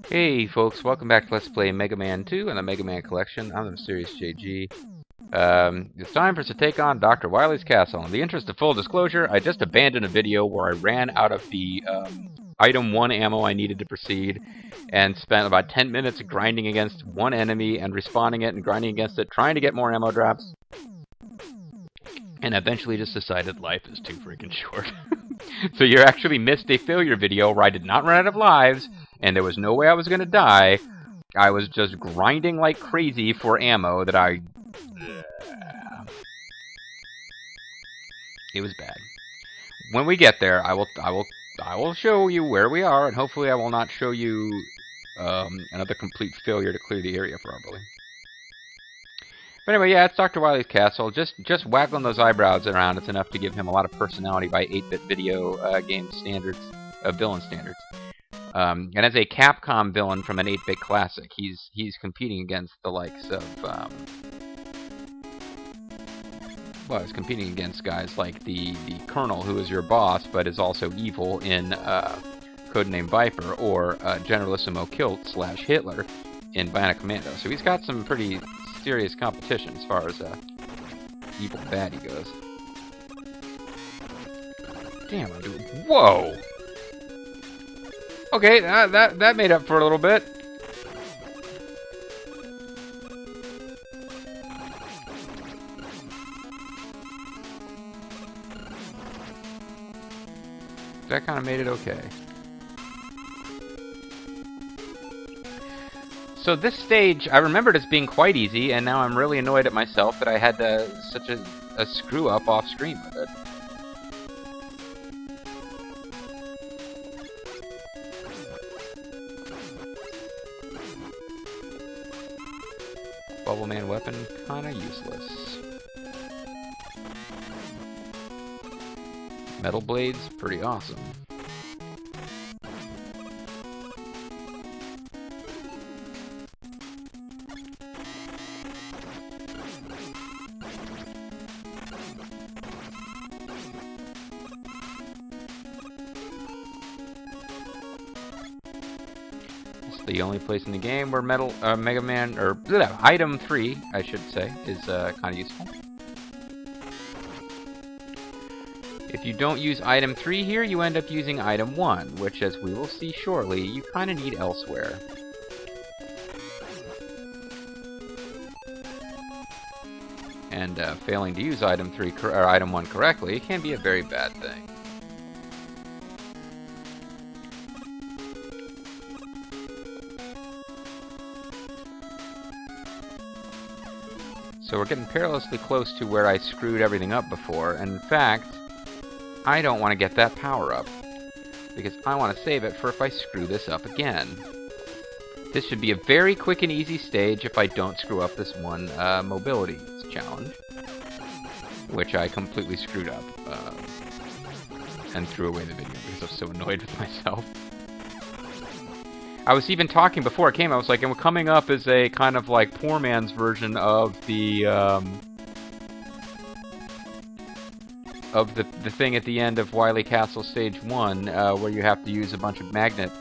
Hey folks, welcome back to Let's Play Megaman 2 and the Megaman Collection. I'm the Mysterious JG. It's time for us to take on Dr. Wily's castle. In the interest of full disclosure, I just abandoned a video where I ran out of the item 1 ammo I needed to proceed and spent about 10 minutes grinding against one enemy and respawning it and grinding against it, trying to get more ammo drops. And eventually just decided life is too freaking short. So you actually missed a failure video where I did not run out of lives, and there was no way I was going to die. I was just grinding like crazy for ammo that I... It was bad. When we get there, I will show you where we are, and hopefully I will not show you another complete failure to clear the area properly. But anyway, yeah, it's Dr. Wily's castle. Just waggling those eyebrows around, it's enough to give him a lot of personality by 8-bit video game standards, villain standards. And as a Capcom villain from an 8-bit classic, he's competing against the likes of, well, he's competing against guys like the Colonel, who is your boss, but is also evil in Codename Viper, or Generalissimo Kilt / Hitler in Bionic Commando. So he's got some pretty serious competition as far as evil baddie goes. Damn, I'm doing... Whoa! Okay, that made up for a little bit. That kind of made it okay. So this stage, I remembered as being quite easy, and now I'm really annoyed at myself that I had such a screw-up off-screen with it. Bubble Man weapon, kinda useless. Metal blades, pretty awesome. The only place in the game where Megaman, or item 3, I should say, is kind of useful. If you don't use item 3 here, you end up using item 1, which, as we will see shortly, you kind of need elsewhere. And failing to use item 3 or item 1 correctly can be a very bad thing. So we're getting perilously close to where I screwed everything up before, and in fact, I don't want to get that power up, because I want to save it for if I screw this up again. This should be a very quick and easy stage if I don't screw up this one mobility challenge, which I completely screwed up, and threw away the video because I was so annoyed with myself. I was even talking before it came, I was like, and we're coming up as a kind of like poor man's version of the thing at the end of Wily Castle Stage 1, where you have to use a bunch of magnet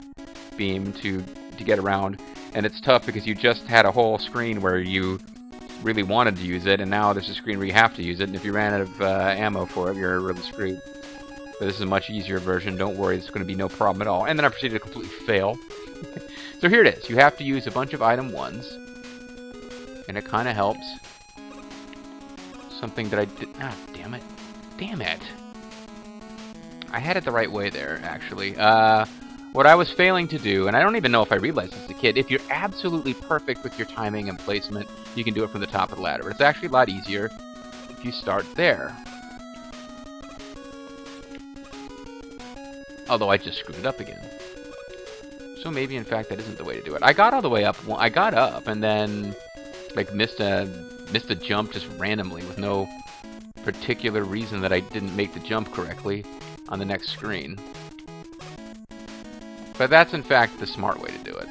beam to get around, and it's tough because you just had a whole screen where you really wanted to use it, and now there's a screen where you have to use it, and if you ran out of ammo for it, you're really screwed. But this is a much easier version, don't worry, it's going to be no problem at all. And then I proceeded to completely fail. So here it is. You have to use a bunch of item 1s, and it kind of helps. Something that I did... Ah, damn it. Damn it. I had it the right way there, actually. What I was failing to do, and I don't even know if I realized this as a kid, if you're absolutely perfect with your timing and placement, you can do it from the top of the ladder. But it's actually a lot easier if you start there. Although I just screwed it up again. So maybe, in fact, that isn't the way to do it. I got all the way up. I got up and then, like, missed a jump just randomly with no particular reason that I didn't make the jump correctly on the next screen. But that's, in fact, the smart way to do it.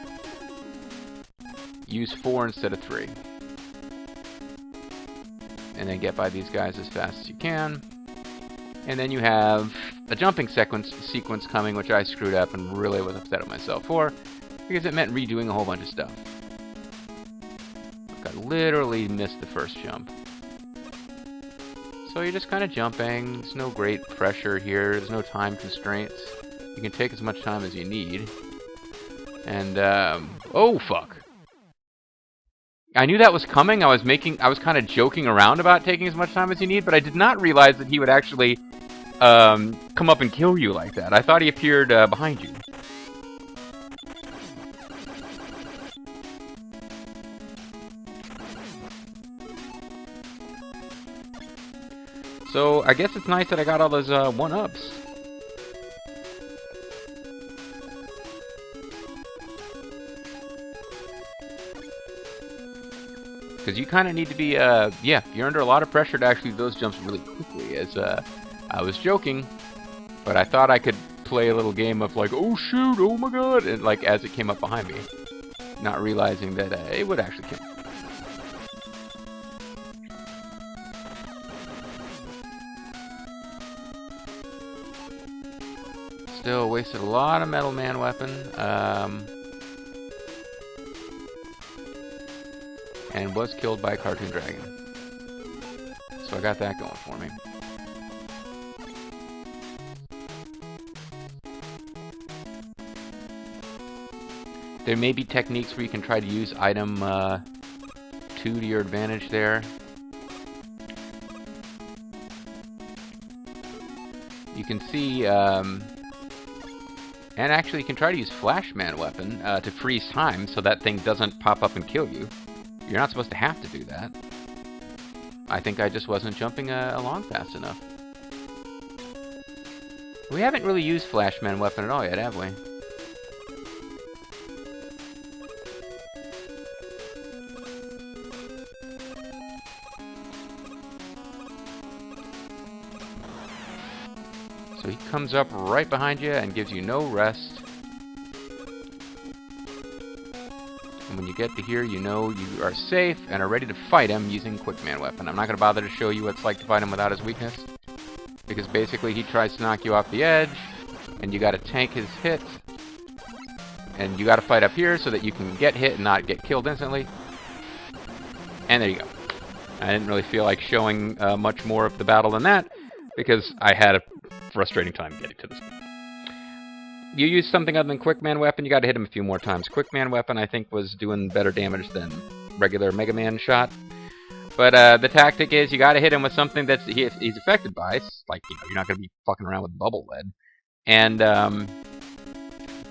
Use 4 instead of 3. And then get by these guys as fast as you can. And then you have a jumping sequence coming, which I screwed up and really was upset at myself for. because it meant redoing a whole bunch of stuff. I literally missed the first jump. So you're just kind of jumping. There's no great pressure here. There's no time constraints. You can take as much time as you need. And, oh, fuck. I knew that was coming. I was kind of joking around about taking as much time as you need, but I did not realize that he would actually, come up and kill you like that. I thought he appeared, behind you. So, I guess it's nice that I got all those, one-ups. Because you kind of need to be, yeah, you're under a lot of pressure to actually do those jumps really quickly, as, I was joking, but I thought I could play a little game of, like, oh shoot, oh my god, and, like, as it came up behind me, not realizing that, it would actually kill me. Still wasted a lot of Metal Man weapon, and was killed by a cartoon dragon. So I got that going for me. There may be techniques where you can try to use item 2 to your advantage there. You can see, and actually you can try to use Flashman weapon to freeze time so that thing doesn't pop up and kill you. You're not supposed to have to do that. I think I just wasn't jumping along fast enough. We haven't really used Flashman weapon at all yet, have we? So he comes up right behind you and gives you no rest. And when you get to here, you know you are safe and are ready to fight him using Quickman weapon. I'm not going to bother to show you what it's like to fight him without his weakness, because basically he tries to knock you off the edge, and you got to tank his hit, and you got to fight up here so that you can get hit and not get killed instantly. And there you go. I didn't really feel like showing much more of the battle than that, because I had a frustrating time getting to this. You use something other than Quickman weapon, you gotta hit him a few more times. Quickman weapon, I think, was doing better damage than regular Megaman shot. But the tactic is you gotta hit him with something that he's affected by. It's like, you know, you're not gonna be fucking around with bubble lead. And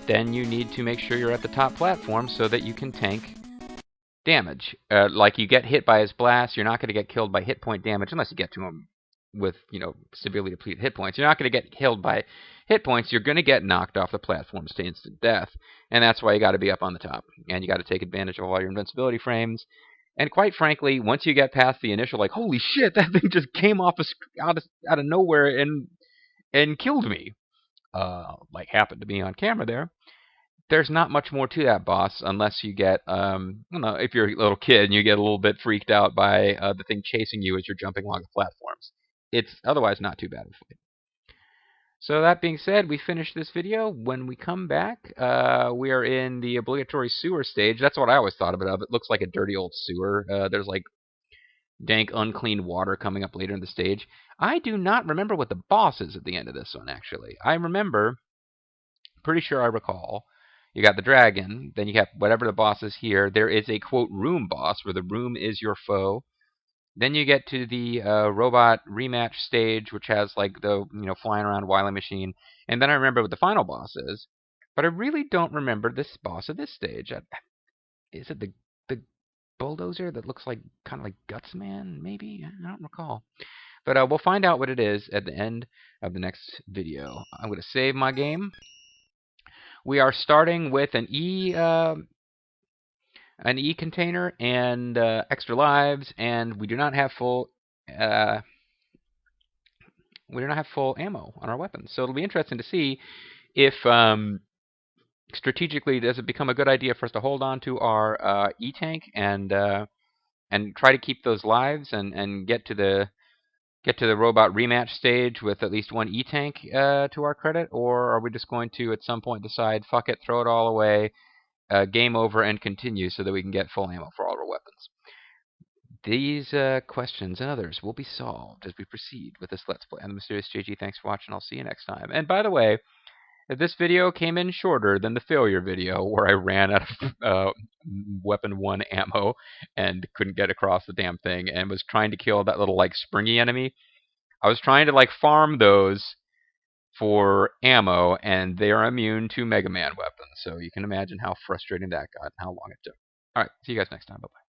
then you need to make sure you're at the top platform so that you can tank damage. Like, you get hit by his blast, you're not gonna get killed by hit point damage unless you get to him with, you know, severely depleted hit points. You're not going to get killed by hit points. You're going to get knocked off the platforms to instant death. And that's why you got to be up on the top. And you got to take advantage of all your invincibility frames. And quite frankly, once you get past the initial, like, holy shit, that thing just came off out of nowhere and killed me, like happened to be on camera there, there's not much more to that boss unless you get, I don't know, if you're a little kid and you get a little bit freaked out by the thing chasing you as you're jumping along the platforms. It's otherwise not too bad of a fight. So that being said, we finished this video. When we come back, we are in the obligatory sewer stage. That's what I always thought of it. It looks like a dirty old sewer. There's like dank, unclean water coming up later in the stage. I do not remember what the boss is at the end of this one, actually. I remember, pretty sure I recall, you got the dragon, then you have whatever the boss is here. There is a, quote, room boss, where the room is your foe. Then you get to the robot rematch stage, which has like the, you know, flying around Wily machine. And then I remember what the final boss is, but I really don't remember this boss of this stage. Is it the bulldozer that looks like kind of like Gutsman? Maybe, I don't recall. But we'll find out what it is at the end of the next video. I'm going to save my game. We are starting with an E container and extra lives, and we do not have full ammo on our weapons. So it'll be interesting to see if strategically does it become a good idea for us to hold on to our E tank and try to keep those lives and get to the robot rematch stage with at least one E tank to our credit, or are we just going to at some point decide fuck it, throw it all away, game over and continue so that we can get full ammo for all our weapons. These questions and others will be solved as we proceed with this Let's Play. I'm the Mysterious JG. Thanks for watching. I'll see you next time. And by the way, if this video came in shorter than the failure video where I ran out of weapon 1 ammo and couldn't get across the damn thing and was trying to kill that little like springy enemy, I was trying to like farm those for ammo, and they are immune to Mega Man weapons. So you can imagine how frustrating that got and how long it took. Alright, see you guys next time. Bye-bye.